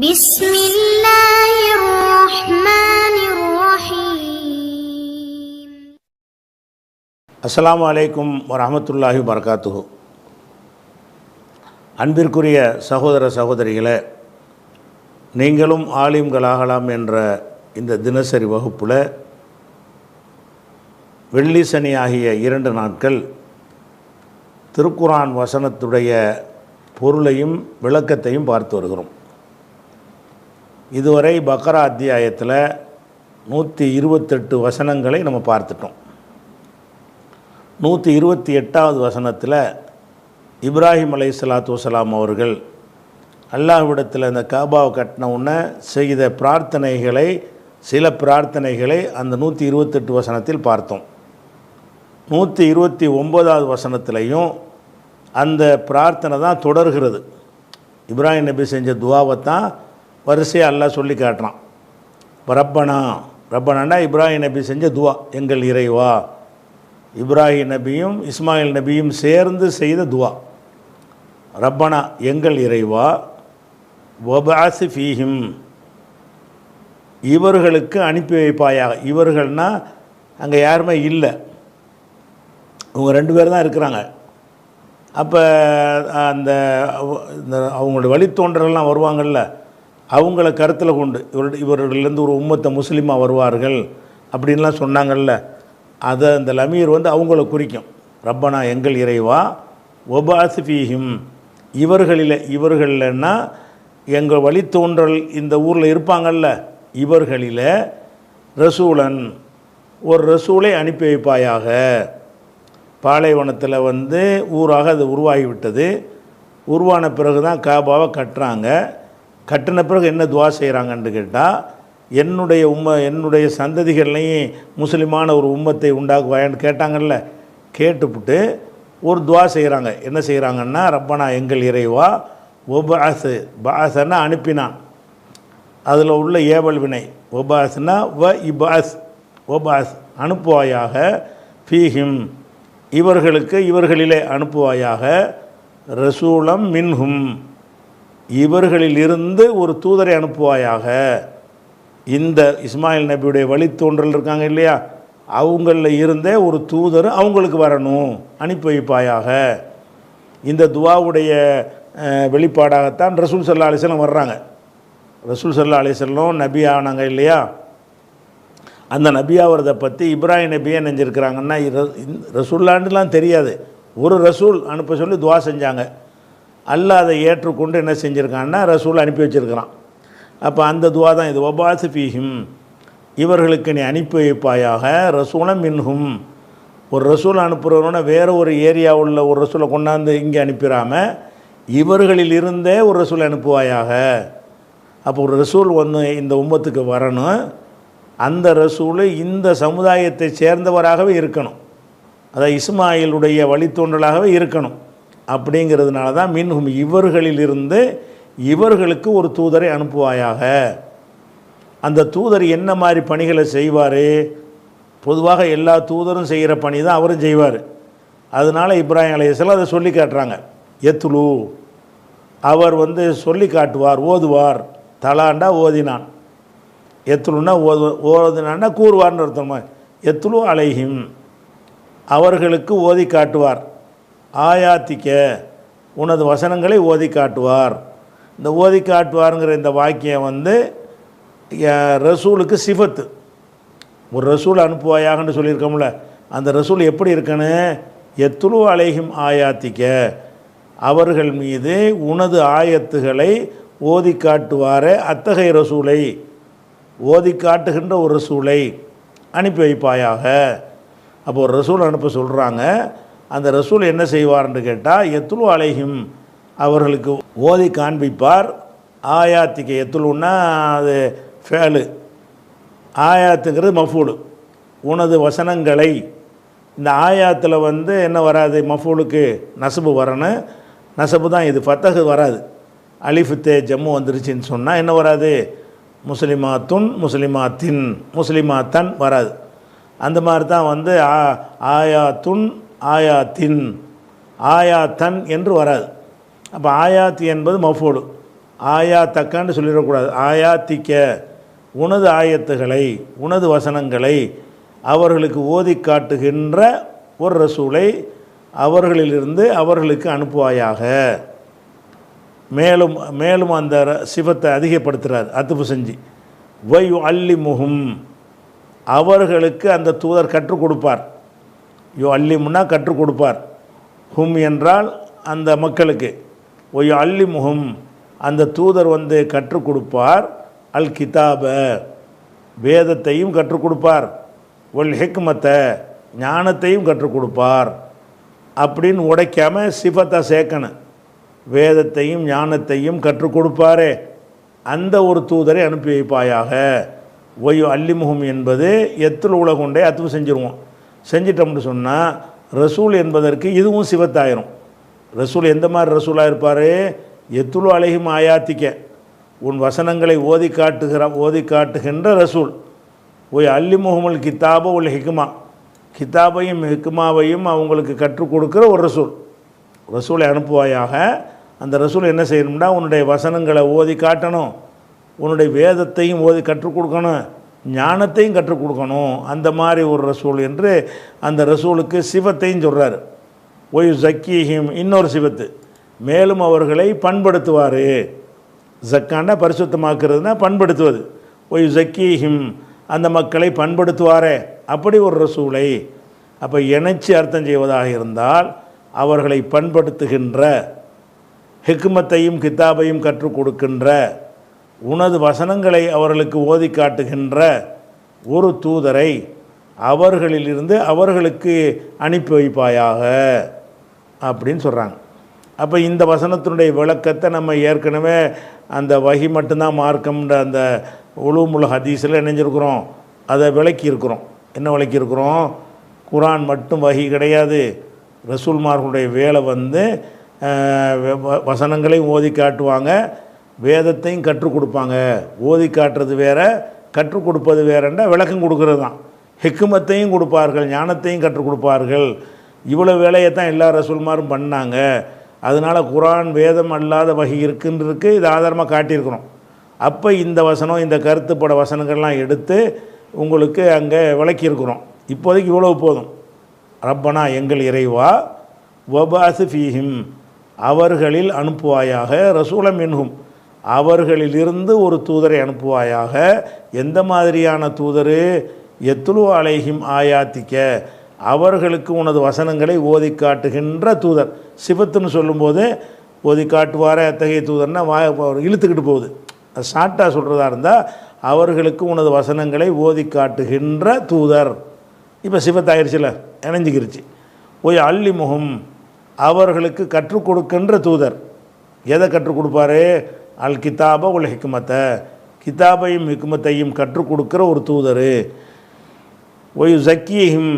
بسم الله الرحمن الرحيم. அஸ்ஸலாமு அலைக்கும் வரஹ்மத்துல்லாஹி வபரகாத்துஹு. அன்பிற்குரிய சகோதர சகோதரிகளே, நீங்களும் ஆலிம்களாகலாம் என்ற இந்த தினசரி வகுப்பில் வெள்ளி சனி ஆகிய 2 நாட்கள் திருக்குர்ஆன் வசனத்துடைய பொருளையும் விளக்கத்தையும் பார்த்து வருகிறோம். இதுவரை பக்ரா அத்தியாயத்தில் 128 வசனங்களை நம்ம பார்த்துட்டோம். 128வது வசனத்தில் இப்ராஹிம் அலைஹிஸ்ஸலாத்து வஸ்ஸலாம் அவர்கள் அல்லாஹ்விடத்தில் இந்த காபாவை கட்டின உடனே செய்த சில பிரார்த்தனைகளை அந்த 128 வசனத்தில் பார்த்தோம். 129வது வசனத்திலையும் அந்த பிரார்த்தனை தான் தொடர்கிறது. இப்ராஹிம் நபி செஞ்ச துவாவை தான் வரிசையாக அல்லாஹ் சொல்லி காட்டுறான். ரப்பனாண்டா இப்ராஹிம் நபி செஞ்ச துவா, எங்கள் இறைவா. இப்ராஹிம் நபியும் இஸ்மாயில் நபியும் சேர்ந்து செய்த துவா. ரப்பனா எங்கள் இறைவா, வபஅஸ் ஃபீஹிம் இவர்களுக்கு அனுப்பி வைப்பாயாக. இவர்கள்னால் அங்கே யாருமே இல்லை, இவங்க 2 பேர் தான் இருக்கிறாங்க. அப்போ அந்த அவங்களுடைய வழித்தோன்றலாம் வருவாங்கள்ல, அவங்கள கருத்தில் கொண்டு இவர்களிலேருந்து ஒரு உம்மத்தை முஸ்லீமாக வருவார்கள் அப்படின்லாம் சொன்னாங்கள்ல, அதை அந்த லமீர் அவங்கள குறிக்கும். ரப்பனா எங்கள் இறைவா, வபஅஸ் ஃபீஹிம் இவர்களில்னா எங்கள் வழித்தோன்றல் இந்த ஊரில் இருப்பாங்கள்ல, இவர்களில் ரசூலன் ஒரு ரசூலை அனுப்பி வைப்பாயாக. பாலைவனத்தில் ஊராக அது உருவாகிவிட்டது. உருவான பிறகு தான் காபாவை கட்டுறாங்க. கட்டின பிறகு என்ன துவா செய்கிறாங்கன்னு கேட்டால், என்னுடைய சந்ததிகள்லையும் முஸ்லிமான ஒரு உம்மத்தை உண்டாக்குவாயான்னு கேட்டாங்கல்ல, கேட்டுப்புட்டு ஒரு துவா செய்கிறாங்க. என்ன செய்கிறாங்கன்னா, ரப்பனா எங்கள் இறைவா, பஅஸ்னா அனுப்பினான், அதில் உள்ள ஏவல் வினை. வபஅஸ்னா வபஅஸ் அனுப்புவாயாக, ஃபீஹிம் இவர்களிலே அனுப்புவாயாக, ரசூலம் மின்ஹும் இவர்களிலிருந்து ஒரு தூதரை அனுப்புவாயாக. இந்த இஸ்மாயில் நபியுடைய வழித்தோன்றல் இருக்காங்க இல்லையா, அவங்களில் இருந்தே ஒரு தூதர் அவங்களுக்கு வரணும், அனுப்பி வைப்பாயாக. இந்த துவாவுடைய வெளிப்பாடாகத்தான் ரசூல் ஸல்லல்லாஹு அலைஹி வஸல்லம் வர்றாங்க. ரசூல் ஸல்லல்லாஹு அலைஹி வஸல்லம் நபி ஆனாங்க இல்லையா, அந்த நபியாவரதை பற்றி இப்ராஹிம் நபியை நெஞ்சிருக்கிறாங்கன்னா, ரசூல்லாண்டுலாம் தெரியாது, ஒரு ரசூல் அனுப்ப சொல்லி துவா செஞ்சாங்க. அல்லாஹ் அதை ஏற்றுக்கொண்டு என்ன செஞ்சுருக்கான்னா, ரசூல் அனுப்பி வச்சுருக்கிறான். அப்போ அந்த துவா தான் இது. வபஅஸ் ஃபீஹிம் இவர்களுக்கு நீ அனுப்பி வைப்பாயாக, ரசூலம் மின்ஹும் ஒரு ரசூல் அனுப்புகிறவன வேறு ஒரு ஏரியாவுள்ள ஒரு ரசூலை கொண்டாந்து இங்கே அனுப்பிடாமல் இவர்களில் இருந்தே ஒரு ரசூல் அனுப்புவாயாக. அப்போ ஒரு ரசூல் இந்த உம்மத்துக்கு வரணும், அந்த ரசூல் இந்த சமுதாயத்தை சேர்ந்தவராகவே இருக்கணும், அதாவது இஸ்மாயிலுடைய வழித்தோன்றலாகவே இருக்கணும். அப்படிங்கிறதுனால தான் மின்ஹும் இவர்களிலிருந்து இவர்களுக்கு ஒரு தூதரை அனுப்புவாயாக. அந்த தூதர் என்ன மாதிரி பணிகளை செய்வார்? பொதுவாக எல்லா தூதரும் செய்கிற பணி தான் அவரும் செய்வார். அதனால் இப்ராஹிம் அலைஹிஸ்ஸலாம் அதை சொல்லி காட்டுறாங்க. எத்துலு அவர் சொல்லி காட்டுவார், ஓதுவார். தலாண்டா ஓதினான், எத்துலுன்னா ஓதினான்னா கூறுவார்னு அர்த்தமா. எத்துலு அலைஹிம் அவர்களுக்கு ஓதி காட்டுவார். ஆயாத்திக்க உனது வசனங்களை ஓதி காட்டுவார். இந்த ஓதி காட்டுவாருங்கிற இந்த வாக்கியம் ரசூலுக்கு சிஃபத்து. ஒரு ரசூல் அனுப்புவாயாகன்னு சொல்லியிருக்கோம்ல, அந்த ரசூல் எப்படி இருக்கணும்? எத்துலு அலைஹிம் ஆயாத்திக்க அவர்கள் மீது உனது ஆயத்துகளை ஓதி காட்டுவாரே, அத்தகைய ரசூலை ஓதி காட்டுகின்ற ஒரு ரசூலை அனுப்பி வைப்பாயாக. அப்போ ஒரு ரசூல் அனுப்ப சொல்கிறாங்க. அந்த ரசூல் என்ன செய்வார்னு கேட்டால், எத்துலு அலைஹிம் அவர்களுக்கு ஓதி காண்பிப்பார். ஆயாத்திக்க எத்துலுன்னா அது ஃபேலு, ஆயாத்துங்கிறது மஃபூலு. உனது வசனங்களை, இந்த ஆயாத்தில் என்ன வராது? மஃபூலுக்கு நசபு வரணும். நசபு தான் இது, ஃபத்தஹு வராது. அலிஃபுத்தே ஜம்மு வந்துருச்சுன்னு சொன்னால் என்ன வராது? முஸ்லிமாத்துன் முஸ்லிமாத்தின் முஸ்லிமாத்தன் வராது. அந்த மாதிரி தான் ஆயாத்துன் ஆயாத்தின் ஆயாத்தன் என்று வராது. அப்போ ஆயாத் என்பது மஃபூலு, ஆயாத்தக்கான்னு சொல்லிடக்கூடாது. ஆயாத்திக்க, உனது ஆயத்துகளை, உனது வசனங்களை அவர்களுக்கு ஓதி காட்டுகின்ற ஒரு ரசூலை அவர்களிலிருந்து அவர்களுக்கு அனுப்புவாயாக. மேலும் மேலும் அந்த சிவத்தை அதிகப்படுத்துகிறார், அத்துப்பு செஞ்சு. வயு அல்லிமுகும், அவர்களுக்கு அந்த தூதர் கற்றுக் கொடுப்பார். யோ அல்லிமுன்னா கற்றுக் கொடுப்பார். ஹும் என்றால் அந்த மக்களுக்கு. ஒய் அல்லிமுகும், அந்த தூதர் வந்து கற்றுக் கொடுப்பார். அல் கிதாப, வேதத்தையும் கற்றுக் கொடுப்பார். ஒல் ஹிக்மத்தை, ஞானத்தையும் கற்றுக் கொடுப்பார். அப்படின்னு உடைக்காமல் சிஃபத்தை சேர்க்கணும். வேதத்தையும் ஞானத்தையும் கற்றுக் கொடுப்பாரே அந்த ஒரு தூதரை அனுப்பி வைப்பாயாக. ஒய் அல்லிமுகம் என்பது எத்தில் உலகுண்டே அத்துவு செஞ்சுருவோம். செஞ்சிட்டோம்னு சொன்னால் ரசூல் என்பதற்கு இதுவும் சிவத்தாயிரும். ரசூல் எந்த மாதிரி ரசூலாக இருப்பார்? எத்துலு அலைஹிம் ஆயாத்திக்க, உன் வசனங்களை ஓதி காட்டுகின்ற ரசூல். ஒய் அல்லிமுகமுல் கிதாப உல் ஹிக்மா, கிதாபையும் ஹிக்மாவையும் அவங்களுக்கு கற்றுக் கொடுக்குற ஒரு ரசூல். ரசூலை அனுப்புவாயாக. அந்த ரசூல் என்ன செய்யணும்னா உன்னுடைய வசனங்களை ஓதி காட்டணும், உன்னுடைய வேதத்தையும் ஓதி கற்றுக் கொடுக்கணும், ஞானத்தையும் கற்றுக் கொடுக்கணும். அந்த மாதிரி ஒரு ரசூல் என்று அந்த ரசூலுக்கு சிவத்தையும் சொல்கிறார். ஒய் ஜக்கீஹிம், இன்னொரு சிவத்து, மேலும் அவர்களை பண்படுத்துவார். ஜக்காண்டா பரிசுத்தமாக்குறதுனா பண்படுத்துவது. ஒய் ஜக்கீஹிம், அந்த மக்களை பண்படுத்துவாரே அப்படி ஒரு ரசூலை. அப்போ இணைச்சி அர்த்தம் செய்வதாக இருந்தால் அவர்களை பண்படுத்துகின்ற, ஹிக்மத்தையும் கிதாபையும் கற்றுக் கொடுக்கின்ற, உனது வசனங்களை அவர்களுக்கு ஓதி காட்டுகின்ற ஒரு தூதரை அவர்களிலிருந்து அவர்களுக்கு அனுப்பி வைப்பாயாக அப்படின்னு சொல்கிறாங்க. அப்போ இந்த வசனத்தினுடைய விளக்கத்தை நம்ம ஏற்கனவே அந்த வஹி மட்டும்தான் மார்க்கம்ன்ற அந்த உலூமுல் ஹதீஸில் இணைஞ்சிருக்கிறோம். அதை விளக்கியிருக்கிறோம். என்ன விளக்கியிருக்கிறோம்? குரான் மட்டும் வஹி கிடையாது. ரசூல்மார்களுடைய வேலை வந்து வசனங்களையும் ஓதி காட்டுவாங்க, வேதத்தையும் கற்றுக் கொடுப்பாங்க. ஓதி காட்டுறது வேறு, கற்றுக் கொடுப்பது வேறென்றா விளக்கம் கொடுக்கறது தான். ஹிக்மத்தையும் கொடுப்பார்கள், ஞானத்தையும் கற்றுக் கொடுப்பார்கள். இவ்வளோ வேலையை தான் எல்லா ரசூல்மாரும் பண்ணாங்க. அதனால் குரான் வேதம் அல்லாத வகை இருக்குன்றிருக்கு, இது ஆதாரமாக காட்டியிருக்கிறோம். அப்போ இந்த வசனம், இந்த கருத்துப்பட வசனங்கள்லாம் எடுத்து உங்களுக்கு அங்கே விளக்கியிருக்கிறோம். இப்போதைக்கு இவ்வளவு போதும். ரப்பனா, எங்கள் இறைவா, வபாசு ஃபீஹிம், அவர்களில் அனுப்புவாயாக, ரசூலம் மின்ஹும், அவர்களிலிருந்து ஒரு தூதரை அனுப்புவாயாக. எந்த மாதிரியான தூதர்? எத்துலு அலைஹிம் ஆயாத்திக்க, அவர்களுக்கு உனது வசனங்களை ஓதி காட்டுகின்ற தூதர். சிவத்துன்னு சொல்லும்போது ஓதி காட்டுவார அத்தகைய தூதர்னா இழுத்துக்கிட்டு போகுது. அது ஷார்ட்டாக சொல்கிறதா இருந்தால் அவர்களுக்கு உனது வசனங்களை ஓதி காட்டுகின்ற தூதர். இப்போ சிவத்தாயிருச்சுல, இணைஞ்சிக்கிருச்சு. ஒய் அல்லிமுகம், அவர்களுக்கு கற்றுக் கொடுக்கின்ற தூதர். எதை கற்றுக் கொடுப்பாரு? அல் கிதாப உல் ஹிக்மத்தை, கிதாபையும் ஹிக்மத்தையும் கற்றுக் கொடுக்குற ஒரு தூதர். ஒய் ஜக்கீஹிம்,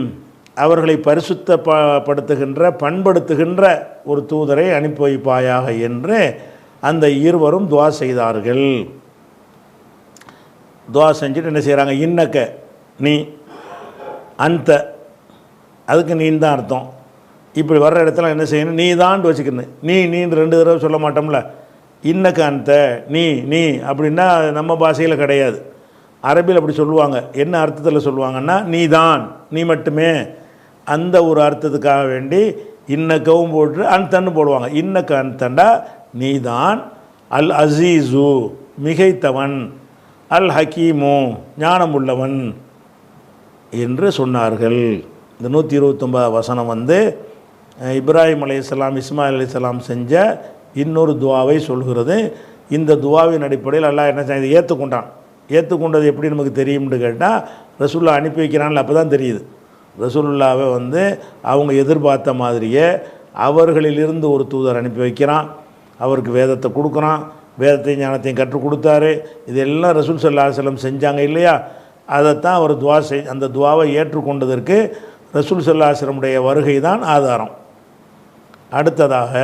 அவர்களை பரிசுத்தப்படுத்துகின்ற, பண்படுத்துகின்ற ஒரு தூதரை அனுப்பி வைப்பாயாக என்று அந்த இருவரும் துவா செய்தார்கள். துவா செஞ்சுட்டு என்ன செய்கிறாங்க? இன்னக்க, நீ, அந்த, அதுக்கு நீன்னு தான் அர்த்தம். இப்படி வர்ற இடத்துல என்ன செய்யணும்? நீ தான் வச்சுக்கணும். நீன்னு 2 தடவை சொல்ல மாட்டோம்ல. இன்னக்க அந்த, நீ அப்படின்னா நம்ம பாஷையில் கிடையாது, அரபியில் அப்படி சொல்லுவாங்க. என்ன அர்த்தத்தில் சொல்லுவாங்கன்னா நீ தான், நீ மட்டுமே, அந்த ஒரு அர்த்தத்துக்காக வேண்டி இன்னக்கவும் போட்டு அன்தன்னு போடுவாங்க. இன்னக்க அன்தண்டா நீ தான், அல் அசீஸு மிகைத்தவன், அல் ஹக்கீமு ஞானம் உள்ளவன் என்று சொன்னார்கள். இந்த 129 வசனம் வந்து இப்ராஹிம் அலைஹிஸ்ஸலாம், இஸ்மாயில் அலைஹிஸ்ஸலாம் செஞ்ச இன்னொரு துவாவை சொல்கிறது. இந்த துவாவின் அடிப்படையில் அல்லாஹ் என்ன செஞ்சது? ஏற்றுக்கொண்டான். ஏற்றுக்கொண்டது எப்படி நமக்கு தெரியும்னு கேட்டால், ரசூல்லா அனுப்பி வைக்கிறான்ல, அப்போ தான் தெரியுது. ரசூலுல்லாவை வந்து அவங்க எதிர்பார்த்த மாதிரியே அவர்களிலிருந்து ஒரு தூதர் அனுப்பி வைக்கிறான், அவருக்கு வேதத்தை கொடுக்குறான், வேதத்தையும் ஞானத்தையும் கற்றுக் கொடுத்தாரு. இதெல்லாம் ரசூல் ஸல்லல்லாஹு அலைஹி வஸல்லம் செஞ்சாங்க இல்லையா? அதைத்தான் அவர் அந்த துவாவை ஏற்றுக்கொண்டதற்கு ரசூல் ஸல்லல்லாஹு அலைஹி வஸல்லமுடைய வருகை தான் ஆதாரம். அடுத்ததாக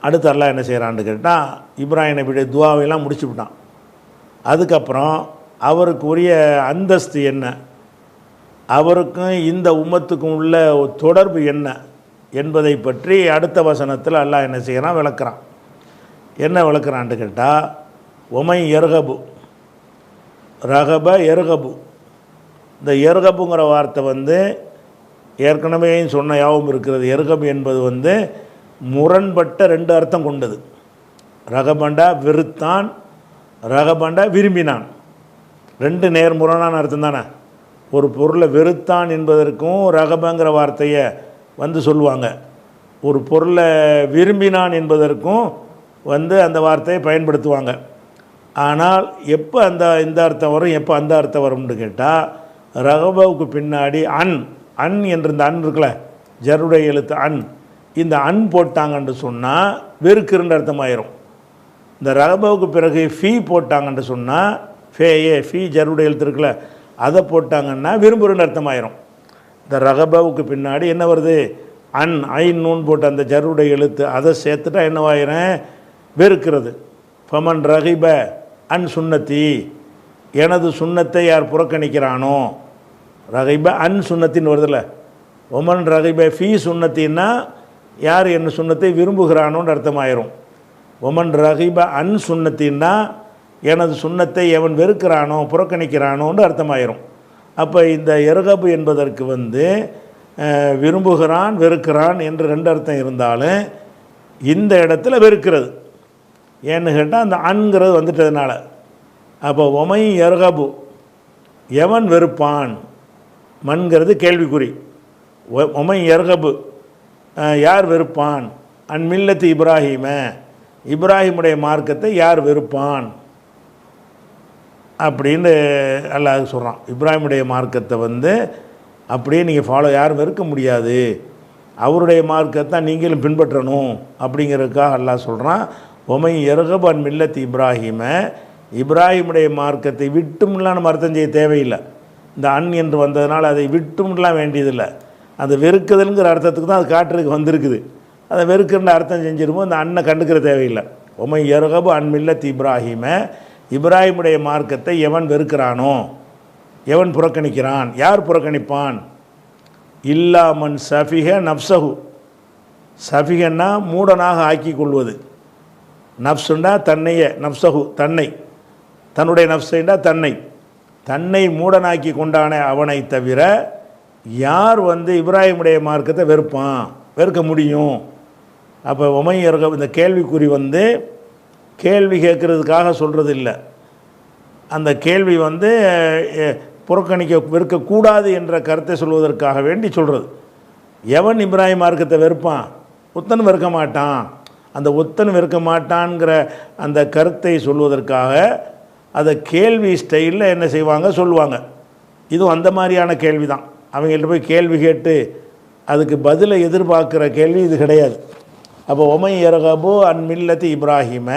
அடுத்து அல்லாஹ் என்ன செய்கிறான்னு கேட்டால், இப்ராஹிம் நபியுடைய துவாவையெல்லாம் முடிச்சு விட்டான். அதுக்கப்புறம் அவருக்கு உரிய அந்தஸ்து என்ன, அவருக்கும் இந்த உம்மத்துக்கும் உள்ள தொடர்பு என்ன என்பதை பற்றி அடுத்த வசனத்தில் அல்லாஹ் என்ன செய்கிறான்? விளக்குறான். என்ன விளக்குறான்ட்டு கேட்டால் ஒமை எர்கபு ரகப எர்கபு. இந்த எர்கபுங்கிற வார்த்தை வந்து ஏற்கனவே சொன்ன யாவும் இருக்கிறது. எர்கபு என்பது முரண்பட்ட ரெண்டு அர்த்தம் கொண்டது. ரகபண்டா வெறுத்தான், ரகபண்டா விரும்பினான். ரெண்டு நேர்முரணான அர்த்தம் தானே. ஒரு பொருளை வெறுத்தான் என்பதற்கும் ரகபங்கிற வார்த்தையை சொல்லுவாங்க. ஒரு பொருளை விரும்பினான் என்பதற்கும் அந்த வார்த்தையை பயன்படுத்துவாங்க. ஆனால் எப்போ இந்த அர்த்தம் வரும், எப்போ அந்த அர்த்தம் வரும்னு கேட்டால், ரகபாவுக்கு பின்னாடி அன் என்ற இந்த அன் இருக்குல்ல, ஜருடைய எழுத்து அன், இந்த அன் போட்டாங்கன்னு சொன்னால் வெறுக்குன்ற அர்த்தமாயிரும். இந்த ரகபாவுக்கு பிறகு ஃபீ போட்டாங்கன்னு சொன்னால், ஃபீ ஜருடைய எழுத்து இருக்குல்ல, அதை போட்டாங்கன்னா விரும்புகிறன்னு அர்த்தமாயிரும். இந்த ரகபாவுக்கு பின்னாடி என்ன வருது, ஐன் நூன் போட்டு அந்த ஜருடைய எழுத்து அதை சேர்த்துட்டா என்னவாயிரும், வெறுக்கிறது. ஃபமன் ரகிப அன் சுன்னத்தி, எனது சுன்னத்தை யார் புறக்கணிக்கிறானோ, ரகிப அன் சுன்னத்தின்னு வருதில்ல. ஒமன் ரகிப ஃபீ சுன்னத்தின்னா யார் என்ன சுன்னத்தை விரும்புகிறானோன்னு அர்த்தமாயிரும். ஒமன் ரகிப அன் சுன்னத்தின்னா எனது சுன்னத்தை எவன் வெறுக்கிறானோ புறக்கணிக்கிறானோன்னு அர்த்தமாயிரும். அப்போ இந்த எர்கபு என்பதற்கு விரும்புகிறான் வெறுக்கிறான் என்று ரெண்டு அர்த்தம் இருந்தாலும் இந்த இடத்துல வெறுக்கிறது. ஏன்னு கேட்டால் அந்த அன்கிறது வந்துட்டதுனால. அப்போ ஒமை எர்கபு எவன் வெறுப்பான், மண்கிறது கேள்விக்குறி. ஒமை எர்கபு யார் வெறுப்பான், மில்லத்து இப்ராஹீம, இப்ராஹிமுடைய மார்க்கத்தை யார் வெறுப்பான் அப்படின்னு அல்லாஹ் சொல்கிறான். இப்ராஹிமுடைய மார்க்கத்தை அப்படியே நீங்கள் யாரும் வெறுக்க முடியாது, அவருடைய மார்க்கத்தை நீங்களும் பின்பற்றணும் அப்படிங்கிறதுக்காக அல்லாஹ் சொல்கிறான். ஒமை எர்கபு மில்லத்து இப்ராஹீம, இப்ராஹிமுடைய மார்க்கத்தை விட்டும்லாம் நம்ம அர்த்தம் செய்ய தேவையில்லை. இந்த என்று வந்ததுனால அதை விட்டும்லாம் வேண்டியதில்லை. அது வெறுக்குதல்ங்கிற அர்த்தத்துக்கு தான் அது காட்டுறதுக்கு வந்திருக்குது. அதை வெறுக்கிற அர்த்தம் செஞ்சிருமோ அந்த கண்டுக்கிற தேவையில்லை. ஒமை எர்கபு மில்லத்து இப்ராஹீம, இப்ராஹிமுடைய மார்க்கத்தை எவன் வெறுக்கிறானோ, எவன் புறக்கணிக்கிறான், யார் புறக்கணிப்பான், இல்லாமன் சஃபிக நப்சஹு, சஃபிகன்னா மூடனாக ஆக்கி கொள்வது, நப்சுண்டா தன்னையே, நப்சஹு தன்னை, தன்னுடைய நப்சைண்டா தன்னை மூடனாக்கி கொண்டான அவனை தவிர யார் இப்ராஹிமுடைய மார்க்கத்தை வெறுக்க முடியும். அப்போ ஒமை எர்கபு இந்த கேள்விக்குறி கேள்வி கேட்குறதுக்காக சொல்கிறது இல்லை. அந்த கேள்வி வெறுக்கக்கூடாது என்ற கருத்தை சொல்வதற்காக வேண்டி சொல்கிறது. எவன் இப்ராஹிம் மார்க்கத்தை வெறுப்பான், ஒத்தன் வெறுக்க மாட்டான். அந்த ஒத்தன் வெறுக்க மாட்டான்ங்கிற அந்த கருத்தை சொல்வதற்காக அதை கேள்வி ஸ்டைலில் என்ன செய்வாங்க, சொல்லுவாங்க. இதுவும் அந்த மாதிரியான கேள்வி தான். அவங்கள்ட்ட போய் கேள்வி கேட்டு அதுக்கு பதிலை எதிர்பார்க்குற கேள்வி இது கிடையாது. அப்போ ஒமை எர்கபு மில்லத்து இப்ராஹிம,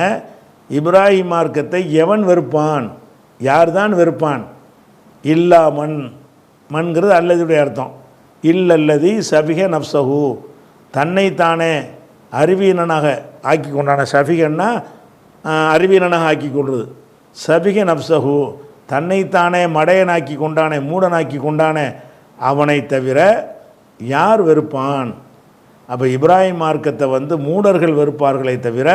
இப்ராஹிம் மார்க்கத்தை எவன் வெறுப்பான், யார் தான் வெறுப்பான், இல்லா மண்கிறது அல்லதுடைய அர்த்தம். இல்லல்லதி சபிக நப்சஹு, தன்னைத்தானே அறிவீனனாக ஆக்கி கொண்டான, சபிகன்னா அறிவீனனாக ஆக்கி கொள்வது, சபிக நப்சஹு தன்னைத்தானே மடையனாக்கி கொண்டானே, மூடனாக்கி கொண்டானே அவனை தவிர யார் வெறுப்பான். அப்போ இப்ராஹிம் மார்க்கத்தை மூடர்கள் வெறுப்பார்களை தவிர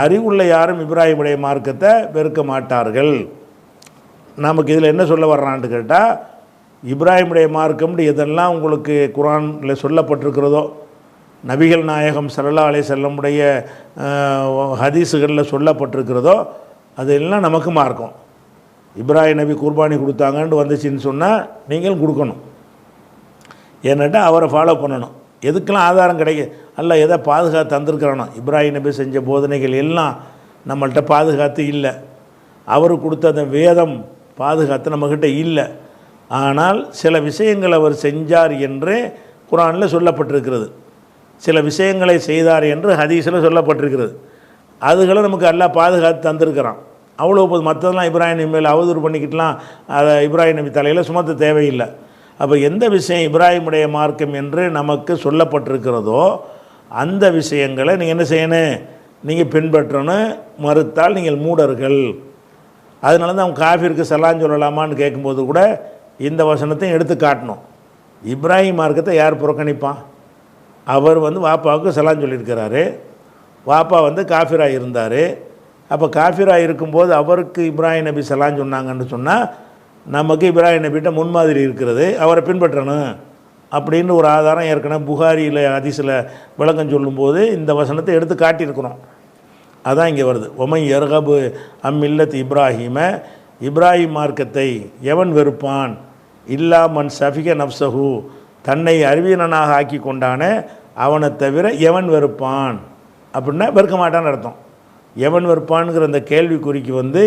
அறிவுள்ள யாரும் இப்ராஹிமுடைய மார்க்கத்தை வெறுக்க மாட்டார்கள். நமக்கு இதில் என்ன சொல்ல வர்றான்னு கேட்டால், இப்ராஹிமுடைய மார்க்கம்னு எதெல்லாம் உங்களுக்கு குர்ஆனில் சொல்லப்பட்டிருக்கிறதோ, நபிகள் நாயகம் ஸல்லல்லாஹு அலைஹி வஸல்லமுடைய ஹதீஸுகளில் சொல்லப்பட்டிருக்கிறதோ அதெல்லாம் நமக்கு மார்க்கம். இப்ராஹிம் நபி குர்பானி கொடுத்தாங்கன்னு வந்துச்சுன்னு சொன்னால் நீங்களும் கொடுக்கணும். ஏன்னாட்டா அவரை ஃபாலோ பண்ணணும். எதுக்கெல்லாம் ஆதாரம் கிடைக்கும், அல்ல எதை பாதுகாத்து தந்திருக்கிறானோ, இப்ராஹிம் நபி செஞ்ச போதனைகள் எல்லாம் நம்மள்கிட்ட பாதுகாத்து இல்லை. அவர் கொடுத்த அந்த வேதம் பாதுகாத்து நம்மக்கிட்ட இல்லை. ஆனால் சில விஷயங்கள் அவர் செஞ்சார் என்று குர்ஆனில் சொல்லப்பட்டிருக்கிறது, சில விஷயங்களை செய்தார் என்று ஹதீஸில் சொல்லப்பட்டிருக்கிறது. அதுகளை நமக்கு எல்லாம் பாதுகாத்து தந்திருக்கிறான். அவ்வளோ போது மற்றதெல்லாம் இப்ராஹிம் நபி மேலே அவதூறு பண்ணிக்கிட்டலாம், அதை இப்ராஹிம் நபி தலையில் சுமத்த தேவையில்லை. அப்போ எந்த விஷயம் இப்ராஹிமுடைய மார்க்கம் என்று நமக்கு சொல்லப்பட்டிருக்கிறதோ அந்த விஷயங்களை நீங்கள் என்ன செய்யணும், நீங்கள் பின்பற்றணும். மறுத்தால் நீங்கள் மூடர்கள். அதனால தான் அவங்க காஃபிருக்கு சலான் சொல்லலாமான்னு கேட்கும்போது கூட இந்த வசனத்தையும் எடுத்து காட்டணும். இப்ராஹிம் மார்க்கத்தை யார் புறக்கணிப்பான், அவர் வாப்பாவுக்கு சலான் சொல்லியிருக்கிறாரு, வாப்பா வந்து காஃபிராக இருந்தார். அப்போ காஃபிராக இருக்கும்போது அவருக்கு இப்ராஹிம் நபி சலாம் சொன்னாங்கன்னு சொன்னால் நமக்கு இப்ராஹிம் நபிகிட்ட முன்மாதிரி இருக்கிறது, அவரை பின்பற்றணும் அப்படின்னு ஒரு ஆதாரம் ஏற்கனவே புகாரியில் ஹதீஸில் விளக்கம் சொல்லும்போது இந்த வசனத்தை எடுத்து காட்டியிருக்கிறோம். அதான் இங்கே வருது. ஒமை யர்கபு அம்மில்லத் இப்ராஹிம, இப்ராஹிம் மார்க்கத்தை எவன் வெறுப்பான், இல்லா மன் சஃபிக நப்சஹு, தன்னை அறிவியனாக ஆக்கி கொண்டானே அவனை தவிர எவன் வெறுப்பான் அப்படின்னா வெறுக்க மாட்டான்னு அர்த்தம். எவன் வெறுப்பான்ங்கிற அந்த கேள்விக்குறிக்கு வந்து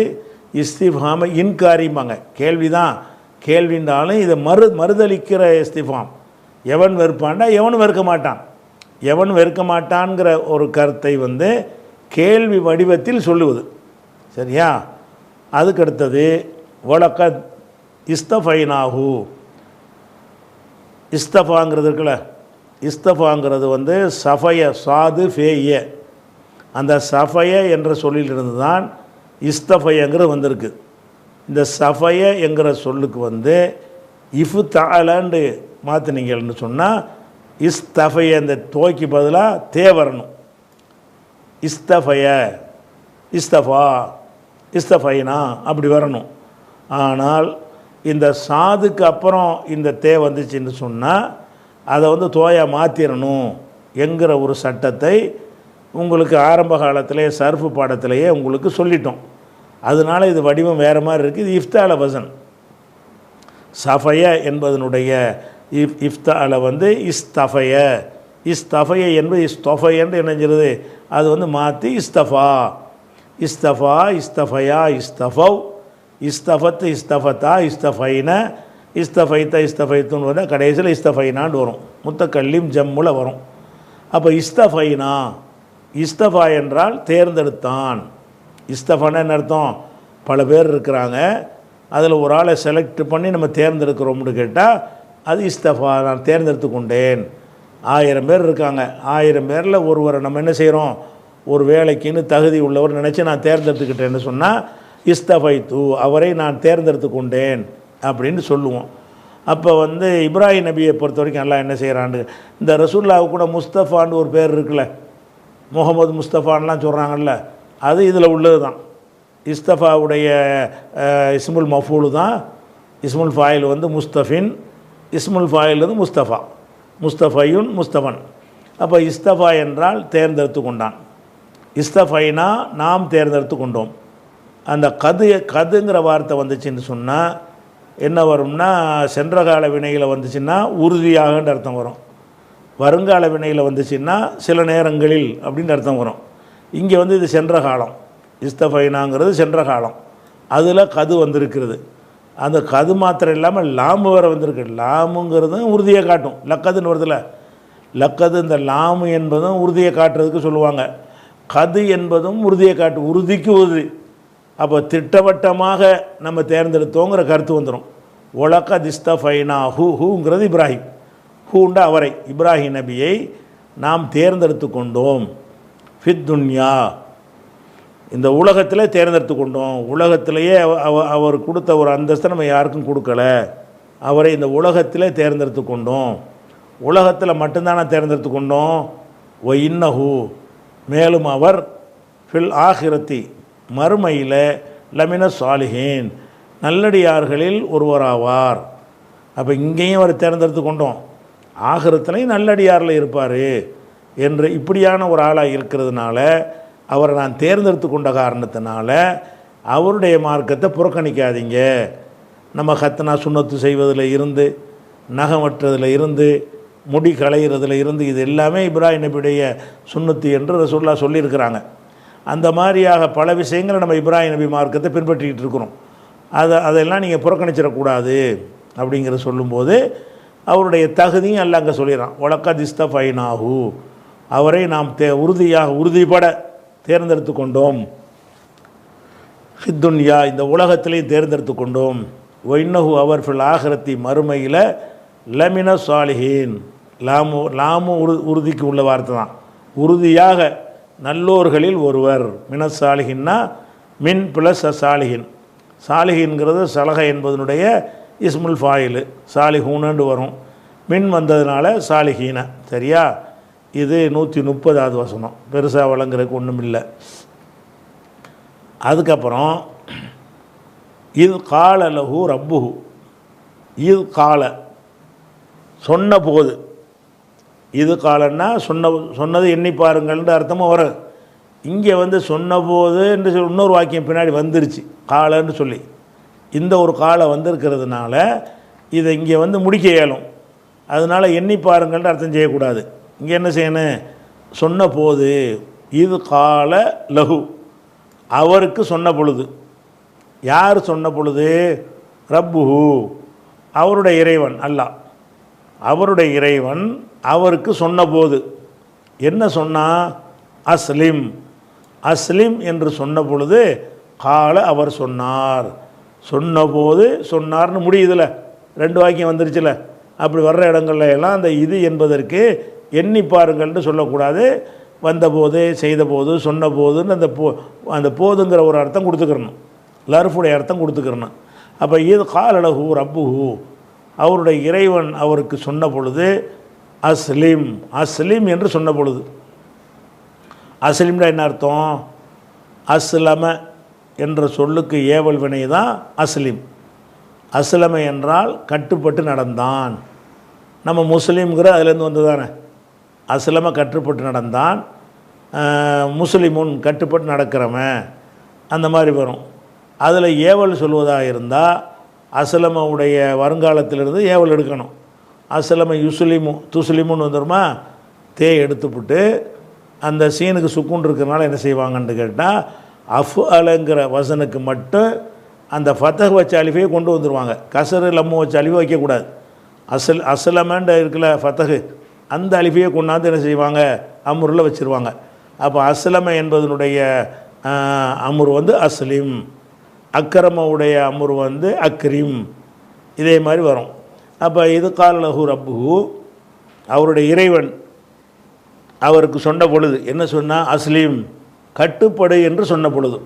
இஸ்திஃபாம இன்காரிம்பாங்க. கேள்வி தான், கேள்வின்றாலும் இதை மறுதளிக்கிற இஸ்திஃபாம். எவன் வெறுப்பான்டா எவனும் வெறுக்க மாட்டான், எவன் வெறுக்க மாட்டான்ங்கிற ஒரு கருத்தை வந்து கேள்வி வடிவத்தில் சொல்லுவது. சரியா? அதுக்கடுத்தது வலக்கத் இஸ்தஃபைனாஹு, இஸ்தஃபாங்கிறது இருக்குல்ல, இஸ்தஃபாங்கிறது வந்து சஃபய சாது ஃபேய, அந்த சஃபய என்ற சொல்லிலிருந்து தான் இஸ்தஃபயங்கிறது வந்திருக்கு. இந்த சஃபய என்கிற சொல்லுக்கு வந்து இஃபு தாலன்னு மாற்றினீங்கன்னு சொன்னால் இஸ்தஃபய, இந்த தோய்க்கு பதிலாக தே வரணும். இஸ்தஃபய, இஸ்தஃபா, இஸ்தஃபைனா அப்படி வரணும். ஆனால் இந்த சாதுக்கு அப்புறம் இந்த தே வந்துச்சுன்னு சொன்னால் அதை வந்து தோயா மாற்றிடணும் என்கிற ஒரு சட்டத்தை உங்களுக்கு ஆரம்ப காலத்திலே சர்ஃபு பாடத்திலேயே உங்களுக்கு சொல்லிட்டோம். அதனால் இது வடிவம் வேறு மாதிரி இருக்குது. இது இஃப்தால வசன். சஃபய என்பதனுடைய இஃப்தால வந்து இஸ்தஃபய, இஸ்தஃபய என்பது இஸ்தஃபை என்று இணைஞ்சிருது. அது வந்து மாற்றி இஸ்தஃபா, இஸ்தஃபா, இஸ்தஃபயா, இஸ்தஃபவ், இஸ்தஃபத், இஸ்தஃபத்தா, இஸ்தஃபைன, இஸ்தஃபைத்த, இஸ்தஃபைத்துன்னு வந்தால் கடைசியில் இஸ்தஃபைனான்னு வரும். முத்தக்கல்லிம் ஜம்முல வரும். அப்போ இஸ்தஃபைனா, இஸ்தஃபா என்றால் தேர்ந்தெடுத்தான். இஸ்தஃபானா என்ன அர்த்தம்? பல பேர் இருக்கிறாங்க, அதில் ஒரு ஆளை செலக்ட் பண்ணி நம்ம தேர்ந்தெடுக்கிறோம்னு கேட்டால் அது இஸ்தஃபா, நான் தேர்ந்தெடுத்து கொண்டேன். 1000 பேர் இருக்காங்க, 1000 பேரில் ஒருவரை நம்ம என்ன செய்கிறோம், ஒரு வேலைக்குன்னு தகுதி உள்ளவர் நினச்சி நான் தேர்ந்தெடுத்துக்கிட்டேன்னு சொன்னால் இஸ்தஃபைத்து, அவரை நான் தேர்ந்தெடுத்து கொண்டேன் அப்படின்னு சொல்லுவோம். அப்போ வந்து இப்ராஹிம் நபியை பொறுத்த வரைக்கும் எல்லாம் என்ன செய்கிறான்னு, இந்த ரசூல்லாவுக்கு கூட முஸ்தஃபான்னு ஒரு பேர் இருக்குல்ல, முகமது முஸ்தஃபான்லாம் சொல்கிறாங்கல்ல, அது இதில் உள்ளது தான். இஸ்தஃபாவுடைய இஸ்முல் மஃபூலு தான். இஸ்முல் ஃபாயில் வந்து முஸ்தஃபின், இஸ்முல் ஃபாயில் வந்து முஸ்தஃபா, முஸ்தஃபையுன் முஸ்தஃபன். அப்போ இஸ்தஃபா என்றால் தேர்ந்தெடுத்து கொண்டான், இஸ்தஃபைனா நாம் தேர்ந்தெடுத்து கொண்டோம். அந்த கதுங்கிற வார்த்தை வந்துச்சுன்னு சொன்னால் என்ன வரும்னா, சென்ற கால வினையில் வந்துச்சுன்னா உறுதியாகன்ற அர்த்தம் வரும். வருங்கால வினையில் வந்துச்சுன்னா சில நேரங்களில் அப்படின்னு அர்த்தம் வரும். இங்கே வந்து இது சென்ற காலம், இஸ்தஃபைனாங்கிறது சென்ற காலம், அதில் கது வந்திருக்கிறது. அந்த கது மாத்திரம் இல்லாமல் லாம்பு வேறு வந்திருக்கு. லாமுங்கிறதும் உறுதியை காட்டும். லக்கதுன்னு வருதுல, லக்கது, இந்த லாமு என்பதும் உறுதியை காட்டுறதுக்கு சொல்லுவாங்க. கது என்பதும் உறுதியை காட்டும், உறுதிக்கு உறுதி. அப்போ திட்டவட்டமாக நம்ம தேர்ந்தெடுத்தோங்கிற கருத்து வந்துடும். ஒலக்கத் இஸ்தஃபைனா ஹூங்கிறது இப்ராஹிம், ஹூண்டா அவரை, இப்ராஹிம் நபியை நாம் தேர்ந்தெடுத்து கொண்டோம். ஃபித் துன்யா, இந்த உலகத்தில் தேர்ந்தெடுத்து கொண்டோம். உலகத்திலேயே அவர் கொடுத்த ஒரு அந்தஸ்தை நம்ம யாருக்கும் கொடுக்கல. அவரை இந்த உலகத்திலே தேர்ந்தெடுத்து கொண்டோம். உலகத்தில் மட்டும்தானே தேர்ந்தெடுத்து கொண்டோம். ஒ இன்னஹு, மேலும் அவர் ஃபில் ஆஹிரத்தி, மறுமையில் லமின சாலிஹீன், நல்லடியார்களில் ஒருவராவார். அப்போ இங்கேயும் அவர் தேர்ந்தெடுத்து கொண்டோம், ஆகிரத்திலையும் நல்லடியாரில் இருப்பார் என்று இப்படியான ஒரு ஆளாக இருக்கிறதுனால அவரை நான் தேர்ந்தெடுத்து கொண்ட காரணத்தினால அவருடைய மார்க்கத்தை புறக்கணிக்காதீங்க. நம்ம ஹத்னா சுன்னத்து செய்வதில் இருந்து, நகமற்றதில் இருந்து, முடி களைகிறதுல இருந்து, இது எல்லாமே இப்ராஹிம் நபியுடைய சுன்னத்து என்று ரசூலுல்லாஹ் சொல்லியிருக்கிறாங்க. அந்த மாதிரியாக பல விஷயங்களை நம்ம இப்ராஹிம் நபி மார்க்கத்தை பின்பற்றிக்கிட்டு இருக்கிறோம். அதெல்லாம் நீங்கள் புறக்கணிச்சிடக்கூடாது அப்படிங்கிற சொல்லும்போது அவருடைய தகுதியும் எல்லாம் அங்கே சொல்லிடுறான். ஒலக்கத் இஸ்தஃபைனாஹு, அவரை நாம் உறுதிப்பட தேர்ந்தெடுத்து கொண்டோம். ஃபித்துன்யா, இந்த உலகத்திலேயே தேர்ந்தெடுத்து கொண்டோம். ஒய்னஹு, அவர் ஃபில் ஆஹிரத்தி, மறுமையில் லமின சாலிஹீன், லாமு உறுதிக்கு உள்ள வார்த்தை தான். உறுதியாக நல்லோர்களில் ஒருவர். மின சாலிஹின்னா மின் பிளஸ் சாலிஹின், சாலிஹின்கிறது சலக என்பதனுடைய இஸ்முல் ஃபாயிலு, சாலிஹூனு வரும். மின் வந்ததுனால சாலிஹீன. சரியா? இது 130வது வசனம், பெருசாக வழங்குறதுக்கு ஒன்றும் இல்லை. அதுக்கப்புறம் இது கால லஹு ரப்புஹு, இது கால சொன்ன போது, இது காலன்னா சொன்னது எண்ணி பாருங்கள்ன்ற அர்த்தமும் வரும். இங்கே வந்து சொன்னபோது என்று இன்னொரு வாக்கியம் பின்னாடி வந்துருச்சு காலன்னு சொல்லி. இந்த ஒரு காலம் வந்திருக்கிறதுனால இதை இங்கே வந்து முடிக்க இயலும். அதனால் எண்ணி பாருங்கள்னு அர்த்தம் செய்யக்கூடாது. இங்கே என்ன செய்யணும், சொன்ன போது, இது கால லஹு அவருக்கு சொன்ன பொழுது. யார் சொன்ன பொழுது? ரப்புஹு அவருடைய இறைவன் அல்லாஹ். அவருடைய இறைவன் அவருக்கு சொன்னபோது என்ன சொன்னா? அஸ்லிம், அஸ்லிம் என்று சொன்ன பொழுது கால அவர் சொன்னார். சொன்னபோது சொன்னார்னு முடியுதுல, ரெண்டு வாக்கியம் வந்துருச்சுல. அப்படி வர்ற இடங்கள்ல எல்லாம் அந்த இது என்பதற்கு எண்ணி பாருங்கள்னு சொல்லக்கூடாது. வந்தபோது, செய்தபோது, சொன்ன போதுன்னு அந்த போதுங்கிற ஒரு அர்த்தம் கொடுத்துக்கிறணும், லர்ஃபுடைய அர்த்தம் கொடுத்துக்கிறணும். அப்போ இது கால லஹு ரப்புஹு அவருடைய இறைவன் அவருக்கு சொன்ன பொழுது அஸ்லிம், அஸ்லிம் என்று சொன்ன பொழுது. அஸ்லிம்னா என்ன அர்த்தம்? அஸ்லம என்ற சொல்லுக்கு ஏவல் வினை தான் அஸ்லிம். அஸ்லம என்றால் கட்டுப்பட்டு நடந்தான். நம்ம முஸ்லீம்ங்கிற அதுலேருந்து வந்து தானே. அஸ்லம கட்டுப்பட்டு நடந்தான், முஸ்லிமுன் கட்டுப்பட்டு நடக்கிறவன், அந்த மாதிரி வரும். அதில் ஏவல் சொல்வதாக இருந்தால் அஸ்லமவுடைய வருங்காலத்திலிருந்து ஏவல் எடுக்கணும். அஸ்லம யுஸ்லிமு துஸ்லிமுன்னு வந்துடுமா? தே எடுத்துப்புட்டு அந்த சீனுக்கு சுக்குன் இருக்கிறனால என்ன செய்வாங்கன்னு கேட்டால் அஃப் அலங்கிற வசனுக்கு மட்டும் அந்த ஃபத்தஹ் வச்ச அலிஃபையை கொண்டு வந்துடுவாங்க. கசரு லம்மு வச்ச அலிஃபை வைக்கக்கூடாது. அஸ்லமன்ற இருக்குல்ல ஃபத்தஹு, அந்த அலிஃபையை கொண்டாந்து என்ன செய்வாங்க? அம்ருல வச்சுருவாங்க. அப்போ அஸ்லம என்பதனுடைய அம்ரு வந்து அஸ்லிம், அக்கரமவுடைய அம்ரு வந்து அக்ரிம், இதே மாதிரி வரும். அப்போ இது கால லஹு ரப்புஹு அவருடைய இறைவன் அவருக்கு சொன்ன பொழுது என்ன சொன்னால்? அஸ்லீம் கட்டுப்படு என்று சொன்ன பொழுது,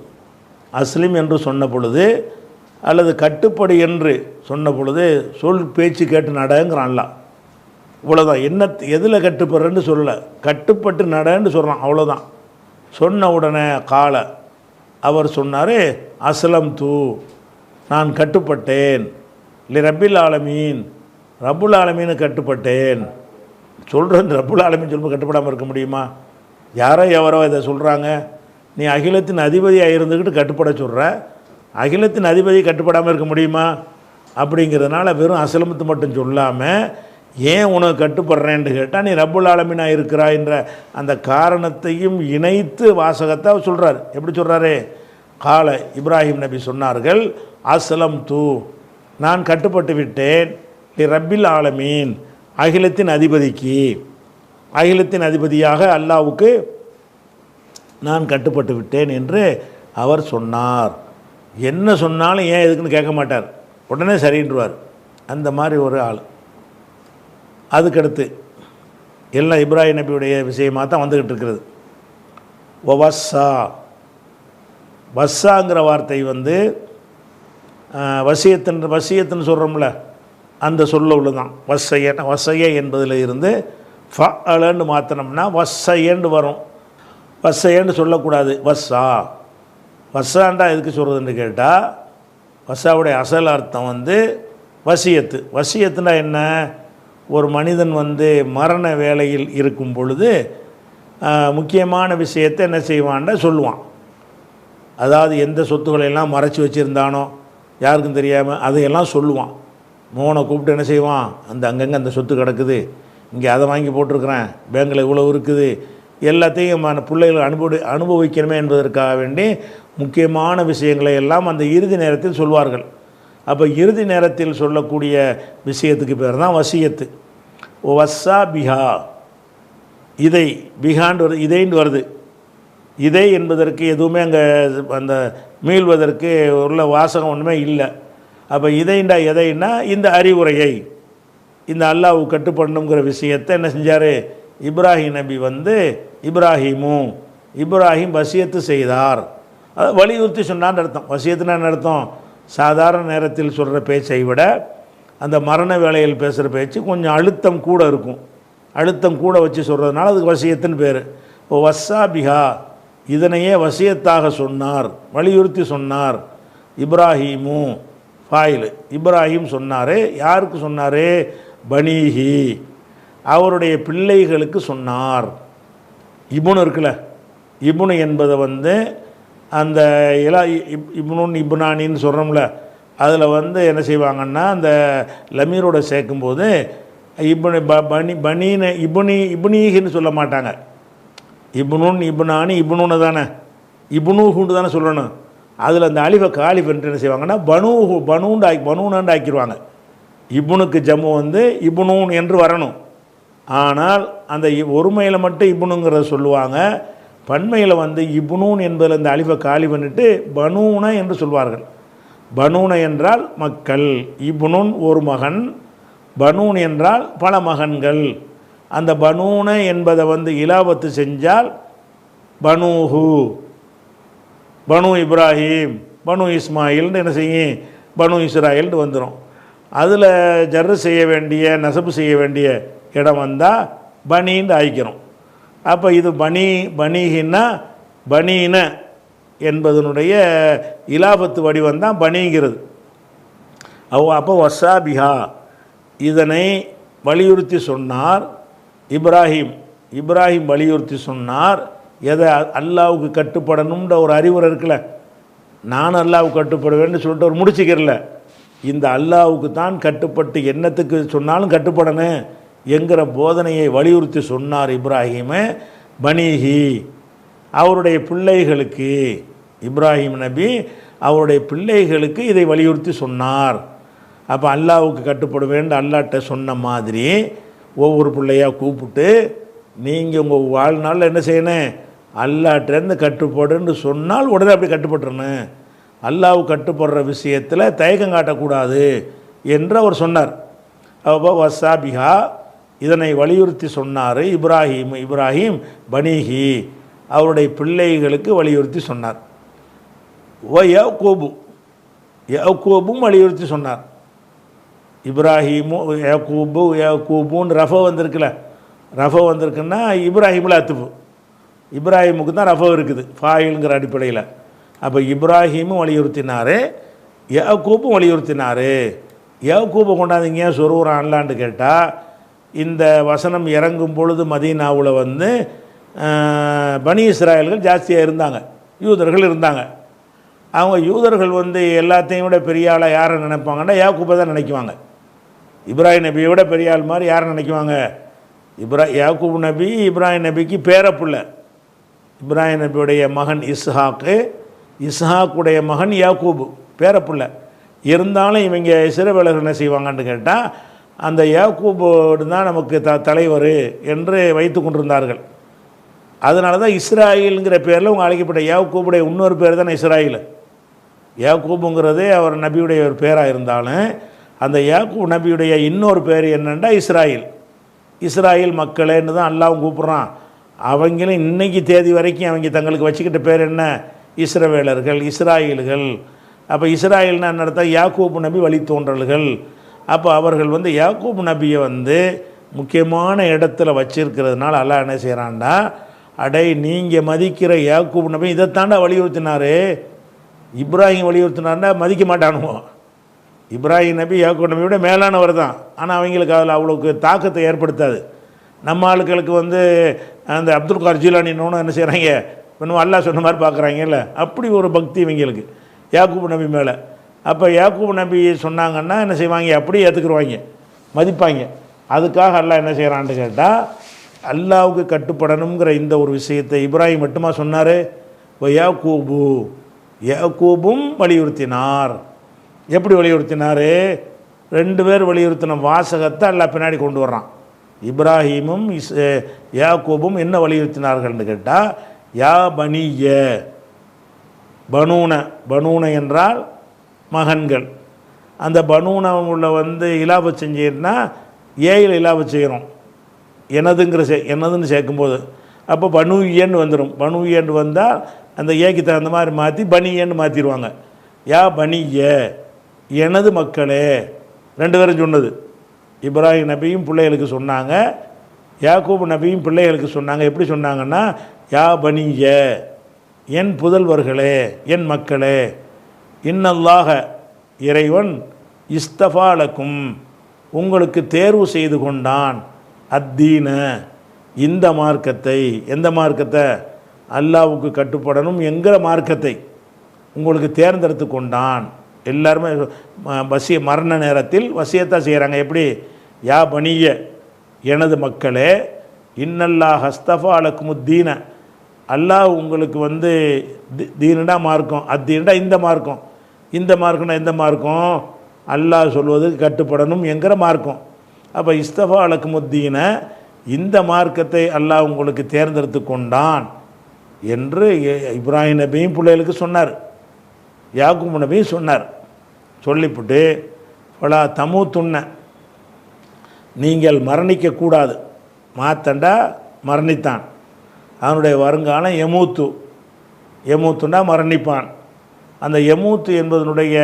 அஸ்லீம் என்று சொன்ன பொழுது அல்லது கட்டுப்படு என்று சொன்ன பொழுது சொல் பேச்சு கேட்டு நடங்கிறான்ல. இவ்வளோதான். என்ன எதில் கட்டுப்படுறேன்னு சொல்லலை, கட்டுப்பட்டு நடன்னு சொல்கிறான், அவ்வளோதான். சொன்ன உடனே கால அவர் சொன்னார் அஸ்லம் தூ நான் கட்டுப்பட்டேன், இல்லை ரப்பில் ஆலமீன் ரப்புல் ஆலமீனு கட்டுப்பட்டேன். சொல்கிறேன் ரப்புல் ஆலமீன் சொல்லும்போது கட்டுப்படாமல் இருக்க முடியுமா? யாரோ எவரோ இதை சொல்கிறாங்க. நீ அகிலத்தின் அதிபதியாக இருந்துக்கிட்டு கட்டுப்பட சொல்கிற, அகிலத்தின் அதிபதி கட்டுப்படாமல் இருக்க முடியுமா? அப்படிங்கிறதுனால வெறும் அஸ்லமத்து மட்டும் சொல்லாமல் ஏன் உனக்கு கட்டுப்படுறேன்னு கேட்டால் நீ ரப்புல் ஆலமீனாக இருக்கிறாய் என்ற அந்த காரணத்தையும் இணைத்து வாசகத்தை சொல்கிறார். எப்படி சொல்கிறாரு? கால இப்ராஹிம் நபி சொன்னார்கள் அஸ்லம் தூ நான் கட்டுப்பட்டு விட்டேன், ரப்பில் ஆலமீன் அகிலத்தின் அதிபதிக்கு, அகிலத்தின் அதிபதியாக அல்லாவுக்கு நான் கட்டுப்பட்டு விட்டேன் என்று அவர் சொன்னார். என்ன சொன்னாலும் ஏன் எதுக்குன்னு கேட்க மாட்டார், உடனே சரின்றுவார். அந்த மாதிரி ஒரு ஆள். அதுக்கடுத்து எல்லாம் இப்ராஹிம் நபியுடைய விஷயமாக தான் வந்துக்கிட்டு இருக்கிறது. வஸ்ஸா, வஸ்ஸாங்கிற வார்த்தை வந்து வசியத்துன்னு சொல்கிறோம்ல, அந்த சொல்ல உள்ளதான். வஸ்ஸைய என்பதில் இருந்து ஃபஅலன்னு மாற்றினோம்னா வஸ்ஸையன்னு வரும். வஸ்ஸையன்னு சொல்லக்கூடாது, வஸ்ஸா. வஸ்ஸாண்டா எதுக்கு சொல்கிறதுன்னு கேட்டால் வஸ்ஸாவுடைய அசல் அர்த்தம் வந்து வசியத்து. வசியத்துனா என்ன? ஒரு மனிதன் வந்து மரண வேலையில் இருக்கும் பொழுது முக்கியமான விஷயத்தை என்ன செய்வான்டா சொல்லுவான். அதாவது எந்த சொத்துக்களெல்லாம் மறைச்சி வச்சுருந்தானோ யாருக்கும் தெரியாமல் அதையெல்லாம் சொல்லுவான். மோனை கூப்பிட்டு என்ன செய்வான்? அந்த அங்கங்கே அந்த சொத்து கிடக்குது, இங்கே அதை வாங்கி போட்டிருக்கிறேன், பேங்கில் இவ்வளோ இருக்குது, எல்லாத்தையும் பிள்ளைகள் அனுபவிக்கணுமே என்பதற்காக வேண்டி முக்கியமான விஷயங்களை எல்லாம் அந்த இறுதி நேரத்தில் சொல்வார்கள். அப்போ இறுதி நேரத்தில் சொல்லக்கூடிய விஷயத்துக்கு பேர் தான் வசியத்து. வஸ்ஸா பிஹா, இதை பிஹாண்டு வருது, இதைன்னு வருது. இதை என்பதற்கு எதுவுமே அங்கே அந்த மீள்வதற்கு உள்ள வாசகம் ஒன்றுமே இல்லை. அப்போ இதைண்டா எதைன்னா இந்த அறிவுரையை, இந்த அல்லாஹ் கட்டுப்படணுங்கிற விஷயத்தை என்ன செஞ்சார்? இப்ராஹிம் நபி வந்து இப்ராஹிம் வசியத்து செய்தார், அதை வலியுறுத்தி சொன்னான்னு அர்த்தம். வசியத்துனா என்ன அர்த்தம்? சாதாரண நேரத்தில் சொல்கிற பேச்சை விட அந்த மரண வேளையில் பேசுகிற பேச்சு கொஞ்சம் அழுத்தம் கூட இருக்கும். அழுத்தம் கூட வச்சு சொல்கிறதுனால அதுக்கு வசியத்துன்னு பேர். இப்போ வஸ்ஸா பிஹா, இதனையே வசியத்தாக சொன்னார், வலியுறுத்தி சொன்னார். இப்ராஹீமு ஃபாயில், இப்ராஹிம் சொன்னார். யாருக்கு சொன்னார்? பனீஹி, அவருடைய பிள்ளைகளுக்கு சொன்னார். இப்னு இருக்குல்ல, இப்னு என்பதை அந்த இப்னுன் இப்னானின்னு சொல்கிறோம்ல, அதில் என்ன செய்வாங்கன்னா அந்த லமீரோட சேர்க்கும்போது இப்னு பனீன இப்னீஹின்னு சொல்ல மாட்டாங்க. இப்னுன் இப்னானி இப்னுன்னு தானே, இப்னூஹுன்னு தானே சொல்லணும். அதில் அந்த அலிஃபை காலிஃப் என்ன செய்வாங்கன்னா பனூனாண்டு ஆக்கிடுவாங்க. இப்னுக்கு ஜம்மு இப்னூன் என்று வரணும். ஆனால் அந்த ஒருமையில் மட்டும் இப்னுங்கிறத சொல்லுவாங்க. பன்மையில் இப்னூன் என்பதில் இந்த அலிஃபை காலி பண்ணிட்டு பனூன என்று சொல்வார்கள். பனூன என்றால் மக்கள், இப்னுன் ஒரு மகன், பனூன் என்றால் பல மகன்கள். அந்த பனூன என்பதை இலாபத்து செஞ்சால் பனூஹு, பனு இப்ராஹிம், பனு இஸ்மாயில்னு என்ன செய்யும், பனு இஸ்ராயில்னு வந்துடும். அதில் ஜர்ரு செய்ய வேண்டிய நசபு செய்ய வேண்டிய இடம் வந்தால் பனின்னு ஆயிக்கிறோம். அப்போ இது பனீஹின்னா பனீன என்பதனுடைய இலாபத்து வடிவம் தான் பனிங்கிறது. அப்போ வஸ்ஸா பிஹா, இதனை வலியுறுத்தி சொன்னார் இப்ராஹிம் வலியுறுத்தி சொன்னார். எதை? அல்லாவுக்கு கட்டுப்படணுன்ற ஒரு அறிவுரை இருக்குல்ல, நான் அல்லாவுக்கு கட்டுப்படுவேன்னு சொல்லிட்டு ஒரு முடிச்சுக்கிறல, இந்த அல்லாவுக்கு தான் கட்டுப்பட்டு என்னத்துக்கு சொன்னாலும் கட்டுப்படணும் என்கிற போதனையை வலியுறுத்தி சொன்னார் இப்ராஹிமு. பனீஹி, அவருடைய பிள்ளைகளுக்கு, இப்ராஹிம் நபி அவருடைய பிள்ளைகளுக்கு இதை வலியுறுத்தி சொன்னார். அப்போ அல்லாவுக்கு கட்டுப்படுவேன் அல்லாட்ட சொன்ன மாதிரி ஒவ்வொரு பிள்ளையாக கூப்பிட்டு நீங்கள் உங்கள் வாழ்நாளில் என்ன செய்யணும், அல்லாட்டேருந்து கட்டுப்படுன்னு சொன்னால் உடனே அப்படி கட்டுப்பட்டுறணும். அல்லாவுக்கு கட்டுப்படுற விஷயத்தில் தயக்கம் காட்டக்கூடாது என்று அவர் சொன்னார். அப்போ வஸ்ஸா பிஹா, இதனை வலியுறுத்தி சொன்னார் இப்ராஹிம் பனீஹி, அவருடைய பிள்ளைகளுக்கு வலியுறுத்தி சொன்னார். யாக்கூபும் வலியுறுத்தி சொன்னார். இப்ராஹிமும் யாக்கூபுன்னு ரஃபோ வந்திருக்குல்ல, ரஃபோ வந்திருக்குன்னா இப்ராஹிமில் அத்துப்பு, இப்ராஹிமுக்கு தான் ரஃபோ இருக்குது ஃபாயிலுங்கிற அடிப்படையில். அப்போ இப்ராஹிமும் வலியுறுத்தினார், யாக்கூபும் வலியுறுத்தினார். யாக்கூபை கொண்டாந்தீங்க சொருகிறான்லான்னு கேட்டால், இந்த வசனம் இறங்கும் பொழுது மதீனாவில் பனி இஸ்ராயல்கள் ஜாஸ்தியாக இருந்தாங்க, யூதர்கள் இருந்தாங்க. அவங்க யூதர்கள் எல்லாத்தையும் விட பெரிய ஆளாக யாரை நினைப்பாங்கன்னா யாக்கூபை தான் நினைக்குவாங்க. இப்ராஹிம் நபியை விட பெரிய ஆள் மாதிரி யாரை நினைக்குவாங்க? யாக்கூப் நபி இப்ராஹிம் நபிக்கு பேரப்புள்ள, இப்ராஹிம் நபியுடைய மகன் இஸ்ஹாக்குடைய மகன் யாக்கூபு பேரப்புள்ள. இருந்தாலும் இவங்க சிறுவேலர்கள் என்ன செய்வாங்கன்னு கேட்டால், அந்த யாக்கூபோடு தான் நமக்கு தலைவர் என்று வைத்து கொண்டிருந்தார்கள். அதனால தான் இஸ்ராயிலுங்கிற பேரில் அவங்க அழைக்கப்பட்ட யாக்கூபுடைய இன்னொரு பேர் தானே இஸ்ராயில். யாக்கூபுங்கிறதே அவர் நபியுடைய ஒரு பேராக இருந்தாலும் அந்த யாக்கூப் நபியுடைய இன்னொரு பேர் என்னென்னா இஸ்ராயில் மக்களேன்னு தான் அல்லாவும் கூப்பிட்றான். அவங்களும் இன்றைக்கி தேதி வரைக்கும் அவங்க தங்களுக்கு வச்சுக்கிட்ட பேர் என்ன? இஸ்ரவேலர்கள், இஸ்ராயில்கள். அப்போ இஸ்ராயில்னா என்ன அர்த்தம்? யாக்கூப் நபி வழித்தோன்றல்கள். அப்போ அவர்கள் யாக்கூப் நபியை முக்கியமான இடத்துல வச்சிருக்கிறதுனால அல்லாஹ் என்ன செய்கிறான்டா, அடை நீங்கள் மதிக்கிற யாக்கூப் நபி இதைத்தாண்டா வலியுறுத்தினார். இப்ராஹிம் வலியுறுத்தினார்னா மதிக்க மாட்டானுவோ. இப்ராஹிம் நபி யாக்கூப் நபியோட மேலானவர் தான், ஆனால் அவங்களுக்கு அதில் அவ்வளோக்கு தாக்கத்தை ஏற்படுத்தாது. நம்ம ஆளுக்களுக்கு அந்த அப்துல் கார் ஜீலானின்னு என்ன செய்கிறாங்க, இன்னும் அல்லாஹ் சொன்ன மாதிரி பார்க்குறாங்கல்ல, அப்படி ஒரு பக்தி இவங்களுக்கு யாக்கூப் நபி மேலே. அப்போ யாக்கூப் நபி சொன்னாங்கன்னா என்ன செய்வாங்க, அப்படியே ஏற்றுக்குருவாங்க, மதிப்பாங்க. அதுக்காக அல்லாஹ் என்ன செய்கிறான்னு கேட்டால், அல்லாவுக்கு கட்டுப்படணுங்கிற இந்த ஒரு விஷயத்தை இப்ராஹிம் மட்டுமா சொன்னார்? யாக்கூபும் வலியுறுத்தினார். எப்படி வலியுறுத்தினார்? ரெண்டு பேர் வலியுறுத்தின வாசகத்தை அல்லாஹ் பின்னாடி கொண்டு வர்றான். இப்ராஹிமும் யாக்கூபும் என்ன வலியுறுத்தினார்கள்னு கேட்டால், யா பனிய, பனூன என்றால் மகன்கள். அந்த பனூனவுள்ள இலாப செஞ்சீர்னா ஏயில் இலாப செய்கிறோம், எனதுன்னு சேர்க்கும்போது அப்போ பனுயன்னு வந்துடும். பனுயன்னு வந்தால் அந்த ஏக்கு தகுந்த மாதிரி மாற்றி பனியன்னு மாற்றிடுவாங்க. யா பனிய, எனது மக்களே. ரெண்டு பேரும் சொன்னது இப்ராஹிம் நபியும் பிள்ளைகளுக்கு சொன்னாங்க, யாக்கூப் நபியும் பிள்ளைகளுக்கு சொன்னாங்க. எப்படி சொன்னாங்கன்னா, யா பனிய, என் புதல்வர்களே, என் மக்களே, இன்னல்லாக, இறைவன், இஸ்தஃபாலக்கும், உங்களுக்கு தேர்வு செய்து கொண்டான், அத்தீன, இந்த மார்க்கத்தை. எந்த மார்க்கத்தை? அல்லாவுக்கு கட்டுப்படணும் என்கிற மார்க்கத்தை உங்களுக்கு தேர்ந்தெடுத்து கொண்டான். எல்லாருமே மரண நேரத்தில் வசியத்தான் செய்கிறாங்க. எப்படி? யா பனிய, எனது மக்களே, இன்னல்லாஹ் ஹஸ்தஃபா அலக்குமுத்தீன, அல்லாஹ் உங்களுக்கு தீனுடா மார்க்கம், அத்தீனுடா இந்த மார்க்கம். இந்த மார்க்கம்னா எந்த மார்க்கம்? அல்லாஹ் சொல்வதுக்கு கட்டுப்படணும் என்கிற மார்க்கம். அப்போ இஸ்தஃபா அலக்குமுத்தீன, இந்த மார்க்கத்தை அல்லாஹ் உங்களுக்கு தேர்ந்தெடுத்து கொண்டான் என்று இப்ராஹிம் நபியும் பிள்ளைகளுக்கு சொன்னார், யாக்கூப் நபியும் சொன்னார். சொல்லிவிட்டு பலா தமூத்துன்ன, நீங்கள் மரணிக்கக்கூடாது. மாத்தண்டா மரணித்தான், அவனுடைய வருங்காலம் எமூத்து. எமூத்துண்டா மரணிப்பான். அந்த எமூத்து என்பதனுடைய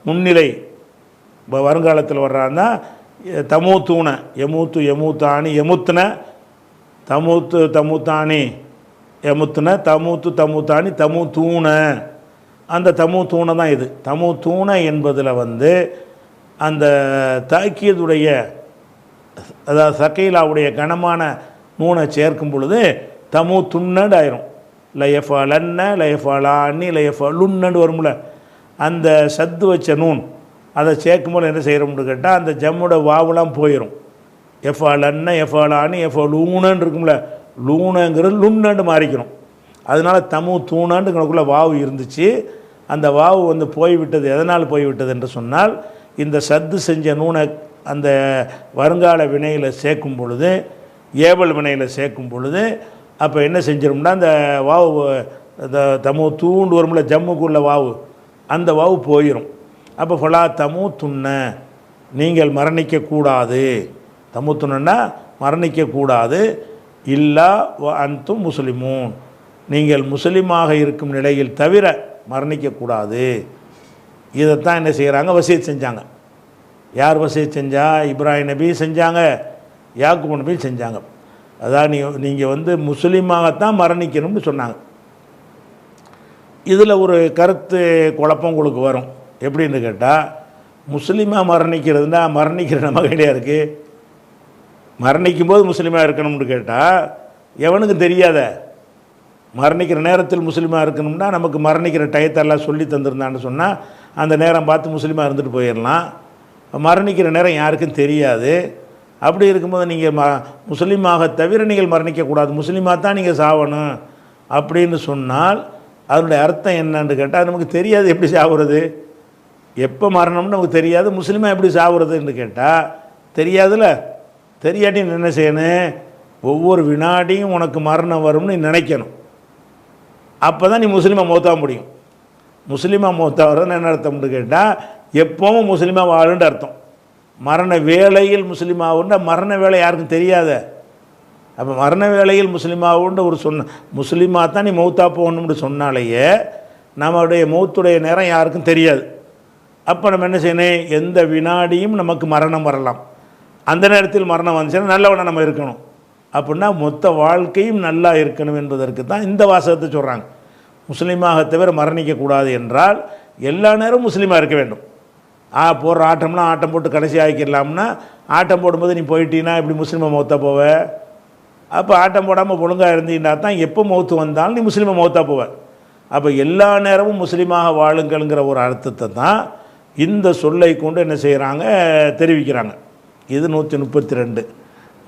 முன்னிலை வருங்காலத்தில் வர்றான்னா தமூத்தூன, எமூத்து எமூத்தானி, எமுத்துன தமூத்து தமூத்தானி, எமுத்துன தமூத்து தமூத்தானி, தமூத்தூன. அந்த தமூத்தூனை தான் இது. தமூத்தூன என்பதில் அந்த தாக்கியதுடைய, அதாவது சக்கைலாவுடைய கனமான நூனை சேர்க்கும் பொழுது தமூத்துன்னடு ஆயிரும். லயஃபாலன்ன, லயஃபாலானி, லயஃபாலுன்னு வரும்ல, அந்த சத்து வச்ச நூன் அதை சேர்க்கும்போது என்ன செய்கிறோம்னு கேட்டால் அந்த ஜம்முட வாவுலாம் போயிடும். எஃபாலன்ன, எஃபாலானி, எஃபாலூனன்னு இருக்கும்ல, லூனங்கிறது லுன்னண்டு மாறிக்கணும். அதனால் தமூத்தூனன்னு கணக்குள்ள வாவு இருந்துச்சு. அந்த வாவு போய்விட்டது. எதனால் போய்விட்டது என்று சொன்னால், இந்த சத்து செஞ்ச நூனை அந்த வருங்கால வினையில் சேர்க்கும் பொழுது, ஏவல் வினையில் சேர்க்கும் பொழுது, அப்போ என்ன செஞ்சிடும்னா அந்த வாவு தமூத்தூண்டு வரும்ல, ஜம்முக்குள்ள வாவு, அந்த வாவு போயிடும். அப்போ ஃபலா தமூத்துன்ன, நீங்கள் மரணிக்கக்கூடாது. தமூத்துன்னா மரணிக்கக்கூடாது. இல்லா வ அன்தும் முஸ்லிமூன், நீங்கள் முஸ்லீமாக இருக்கும் நிலையில் தவிர மரணிக்கக்கூடாது. இதைத்தான் என்ன செய்கிறாங்க? வசியத் செஞ்சாங்க. யார் வசியத் செஞ்சா? இப்ராஹிம் நபி செஞ்சாங்க, யாக்கூப் நபி செஞ்சாங்க. அதான் நீங்கள் முஸ்லீமாகத்தான் மரணிக்கணும்னு சொன்னாங்க. இதில் ஒரு கருத்து குழப்பம் உங்களுக்கு வரும். எப்படின்னு கேட்டால், முஸ்லீமாக மரணிக்கிறதுனா மரணிக்கிற நம்ம கையிலே இருக்குது. மரணிக்கும் போது முஸ்லீமாக இருக்கணும்னு கேட்டால் எவனுக்கும் தெரியாத. மரணிக்கிற நேரத்தில் முஸ்லீமாக இருக்கணும்னா நமக்கு மரணிக்கிற டயத்தெல்லாம் சொல்லி தந்திருந்தான்னு சொன்னால் அந்த நேரம் பார்த்து முஸ்லீமாக இருந்துட்டு போயிடலாம். மரணிக்கிற நேரம் யாருக்கும் தெரியாது. அப்படி இருக்கும்போது நீங்கள் முஸ்லீமாக தவிர நீங்கள் மரணிக்கக்கூடாது, முஸ்லீமாக தான் நீங்கள் சாவணும் அப்படின்னு சொன்னால் அதனுடைய அர்த்தம் என்னன்னு கேட்டால், அது நமக்கு தெரியாது. எப்படி சாவுறது? எப்போ மரணம்னு நமக்கு தெரியாது. முஸ்லீமாக எப்படி சாவுறதுன்னு கேட்டால் தெரியாதுல்ல. தெரியாட்டி என்ன செய்யணும்? ஒவ்வொரு வினாடியும் உனக்கு மரணம் வரும்னு நீ நினைக்கணும். அப்போ தான் நீ முஸ்லீமாக மௌத்தாக முடியும். முஸ்லீமாக மௌத்தாகிறதுன்னு என்ன அர்த்தம்னு கேட்டால், எப்போவும் முஸ்லீமாக வாழுன்ற அர்த்தம். மரண வேளையில் முஸ்லீமாவுன்ற மரண வேலை யாருக்கும் தெரியாத. அப்போ மரண வேளையில் முஸ்லீமாவுன்ற ஒரு முஸ்லீமாக தான் நீ மௌத்தா போகணும்னு சொன்னாலேயே நம்மளுடைய மௌத்துடைய நேரம் யாருக்கும் தெரியாது. அப்போ நம்ம என்ன செய்யணும்? எந்த வினாடியும் நமக்கு மரணம் வரலாம். அந்த நேரத்தில் மரணம் வந்துச்சுன்னா நல்லவனாக நம்ம இருக்கணும். அப்படின்னா மொத்த வாழ்க்கையும் நல்லா இருக்கணும் என்பதற்கு தான் இந்த வாசகத்தை சொல்கிறாங்க. முஸ்லீமாக தவிர மரணிக்கக்கூடாது என்றால் எல்லா நேரமும் முஸ்லீமாக இருக்க வேண்டும். போடுற ஆட்டம்லாம் ஆட்டம் போட்டு கடைசி ஆக்கிடலாம்னா, ஆட்டம் போடும்போது நீ போயிட்டீன்னா இப்படி முஸ்லீமை மௌத்தா போவ. அப்போ ஆட்டம் போடாமல் ஒழுங்காக இருந்தீங்கன்னா தான் எப்போ மௌத்து வந்தாலும் நீ முஸ்லீமை மௌத்தா போவ. அப்போ எல்லா நேரமும் முஸ்லீமாக வாழுங்கள்ங்கிற ஒரு அர்த்தத்தை தான் இந்த சொல்லை கொண்டு என்ன செய்கிறாங்க? தெரிவிக்கிறாங்க. இது 132.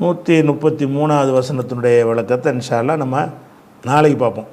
133வது வசனத்தினுடைய விளக்கத்தை இன்ஷா அல்லாஹ் நம்ம நாளைக்கு பார்ப்போம்.